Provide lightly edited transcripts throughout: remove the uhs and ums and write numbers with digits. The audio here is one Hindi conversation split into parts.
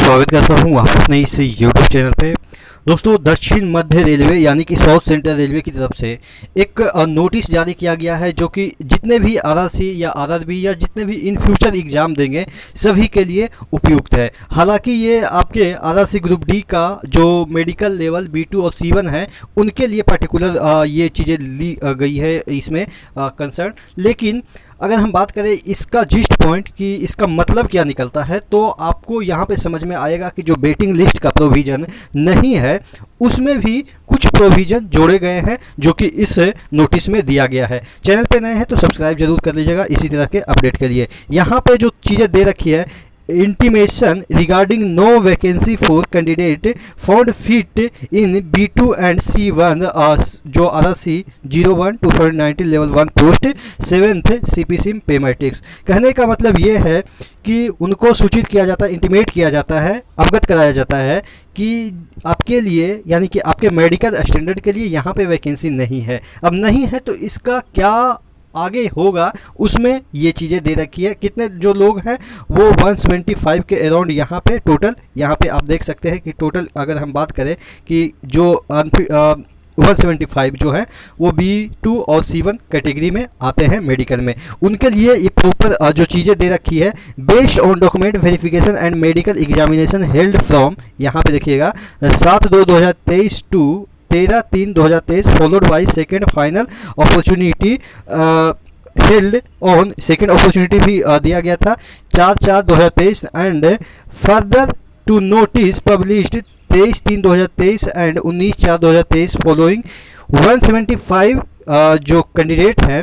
स्वागत करता हूँ आप अपने इस यूट्यूब चैनल पे। दोस्तों, दक्षिण मध्य रेलवे यानी कि साउथ सेंट्रल रेलवे की तरफ से एक नोटिस जारी किया गया है जो कि जितने भी आरआरसी या आरआरबी या जितने भी इन फ्यूचर एग्ज़ाम देंगे सभी के लिए उपयुक्त है। हालांकि ये आपके आरआरसी ग्रुप डी का जो मेडिकल लेवल B2 और C1 है उनके लिए पर्टिकुलर ये चीज़ें ली गई है इसमें कंसर्न। लेकिन अगर हम बात करें इसका जिस्ट पॉइंट कि इसका मतलब क्या निकलता है, तो आपको यहाँ पे समझ में आएगा कि जो वेटिंग लिस्ट का प्रोविज़न नहीं है उसमें भी कुछ प्रोविज़न जोड़े गए हैं जो कि इस नोटिस में दिया गया है। चैनल पे नए हैं तो सब्सक्राइब जरूर कर लीजिएगा इसी तरह के अपडेट के लिए। यहाँ पे जो चीज़ें दे रखी है, intimation regarding no vacancy for candidate found fit in B2 and C1 जो RRC 01 2019 level 1 post 7th CPC पे मैट्रिक्स। कहने का मतलब ये है कि उनको सूचित किया जाता है, इंटीमेट किया जाता है, अवगत कराया जाता है कि आपके लिए यानी कि आपके मेडिकल स्टैंडर्ड के लिए यहाँ पे वैकेंसी नहीं है। अब नहीं है तो इसका क्या आगे होगा उसमें ये चीज़ें दे रखी है। कितने जो लोग हैं वो 175 के अराउंड यहाँ पे टोटल, यहाँ पे आप देख सकते हैं कि टोटल अगर हम बात करें कि जो 175 जो है वो B2 और C1 कैटेगरी में आते हैं मेडिकल में, उनके लिए ये प्रॉपर जो चीज़ें दे रखी है based on document verification and medical examination held from, यहाँ पे देखिएगा 7/2/2023 to 13/3/2023 followed by second final opportunity held on, second opportunity भी दिया गया था 4/4/2023 and further to notice published 23/3/2023 and 19/4/2023 following 175 जो कैंडिडेट हैं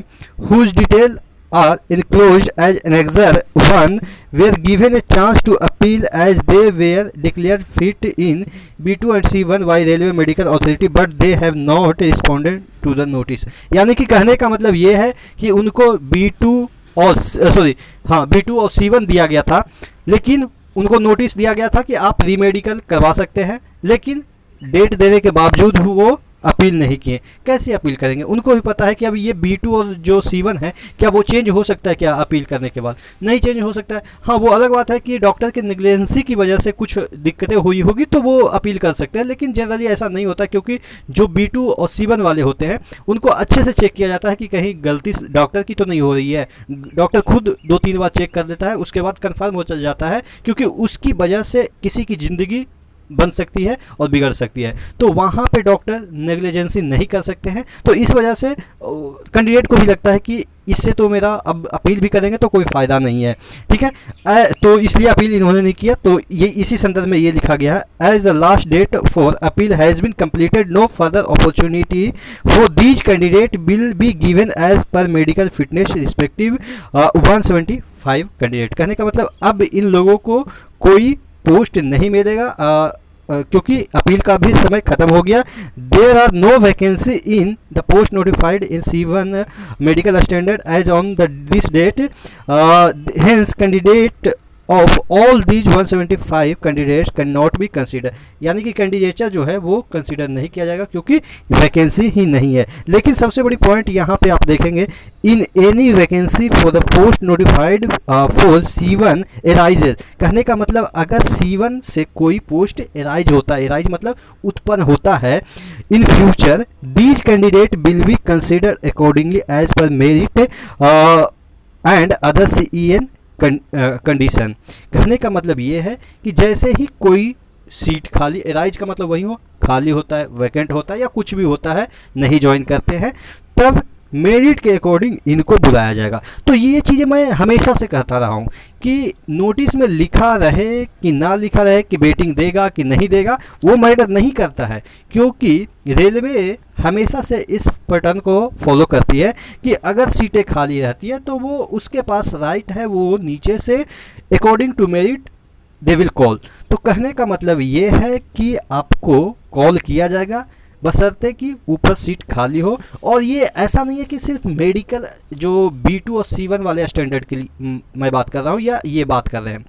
whose detail are enclosed as annexure 1 were given a chance to appeal as they were declared fit in B2 and C1 by Railway Medical Authority but they have not responded to the notice। यानी कि कहने का मतलब ये है कि उनको B2 और B2 और C1 दिया गया था, लेकिन उनको नोटिस दिया गया था कि आप री मेडिकल करवा सकते हैं, लेकिन डेट देने के बावजूद वो अपील नहीं किए। कैसे अपील करेंगे? उनको भी पता है कि अब ये B2 और जो C1 है क्या वो चेंज हो सकता है, क्या अपील करने के बाद नहीं चेंज हो सकता है। हाँ, वो अलग बात है कि डॉक्टर के नेग्लिजेंसी की वजह से कुछ दिक्कतें हुई होगी तो वो अपील कर सकते हैं, लेकिन जनरली ऐसा नहीं होता क्योंकि जो B2 और C1 वाले होते हैं उनको अच्छे से चेक किया जाता है कि कहीं गलती डॉक्टर की तो नहीं हो रही है। डॉक्टर खुद 2-3 बार चेक कर लेता है, उसके बाद कन्फर्म हो जाता है, क्योंकि उसकी वजह से किसी की ज़िंदगी बन सकती है और बिगड़ सकती है, तो वहाँ पे डॉक्टर नेग्लिजेंसी नहीं कर सकते हैं। तो इस वजह से कैंडिडेट को भी लगता है कि इससे तो मेरा अब अपील भी करेंगे तो कोई फ़ायदा नहीं है, ठीक है। तो इसलिए अपील इन्होंने नहीं किया। तो ये इसी संदर्भ में ये लिखा गया है, as the last date for appeal has been completed no further opportunity for these candidate will be given as per medical fitness respective 175 candidate. कहने का मतलब अब इन लोगों को कोई पोस्ट नहीं मिलेगा क्योंकि अपील का भी समय खत्म हो गया। There are no vacancy in the post notified in C1 medical standard as on this date, hence candidate of all these 175 candidates can not be consider. यानी कि कैंडिडेचर जो है वो कंसिडर नहीं किया जाएगा क्योंकि वैकेंसी ही नहीं है। लेकिन सबसे बड़ी पॉइंट यहाँ पे आप देखेंगे, in any vacancy for the post notified for C1 arises. कहने का मतलब अगर C1 से कोई पोस्ट एराइज होता है, एराइज मतलब उत्पन्न होता है, in future these candidate will be consider accordingly as per merit and other CEN condition. कहने का मतलब ये है कि जैसे ही कोई सीट खाली, एराइज का मतलब वही हो, खाली होता है, वैकेंट होता है या कुछ भी होता है, नहीं ज्वाइन करते हैं, तब मेरिट के अकॉर्डिंग इनको बुलाया जाएगा। तो ये चीज़ें मैं हमेशा से कहता रहा हूँ कि नोटिस में लिखा रहे कि ना लिखा रहे, कि वेटिंग देगा कि नहीं देगा, वो मैटर नहीं करता है, क्योंकि रेलवे हमेशा से इस पैटर्न को फॉलो करती है कि अगर सीटें खाली रहती है तो वो उसके पास राइट है, वो नीचे से according to merit they will call. तो कहने का मतलब ये है कि आपको कॉल किया जाएगा बशर्ते कि ऊपर सीट खाली हो। और ये ऐसा नहीं है कि सिर्फ मेडिकल जो B2 और C1 वाले स्टैंडर्ड के लिए मैं बात कर रहा हूँ या ये बात कर रहे हैं,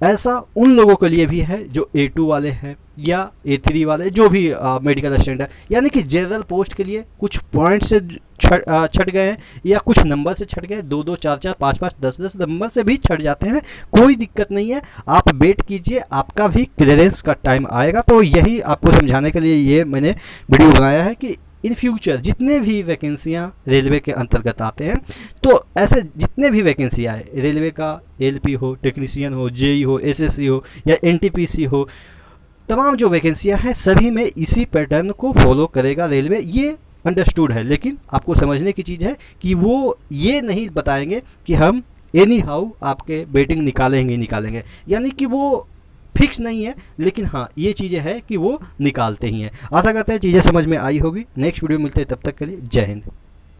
ऐसा उन लोगों के लिए भी है जो A2 वाले हैं या A3 वाले, जो भी मेडिकल असिस्टेंट है, यानी कि जनरल पोस्ट के लिए कुछ पॉइंट से छट गए हैं या कुछ नंबर से छट गए, 2 2 4 4 5 5 10 10 नंबर से भी छट जाते हैं, कोई दिक्कत नहीं है। आप वेट कीजिए, आपका भी क्लियरेंस का टाइम आएगा। तो यही आपको समझाने के लिए ये मैंने वीडियो बनाया है कि इन फ्यूचर जितने भी वैकेंसियाँ रेलवे के अंतर्गत आते हैं, तो ऐसे जितने भी वैकेंसी आए, रेलवे का LP हो, टेक्नीशियन हो, JE हो, SSC हो या NTPC हो, तमाम जो वैकेंसियां हैं सभी में इसी पैटर्न को फॉलो करेगा रेलवे। ये अंडरस्टूड है, लेकिन आपको समझने की चीज़ है कि वो ये नहीं बताएंगे कि हम एनी हाउ आपके वेटिंग निकालेंगे निकालेंगे, यानी कि वो फिक्स नहीं है, लेकिन हाँ ये चीज़ें हैं कि वो निकालते ही हैं। आशा करते हैं चीज़ें समझ में आई होगी। नेक्स्ट वीडियो मिलते हैं, तब तक के लिए जय हिंद।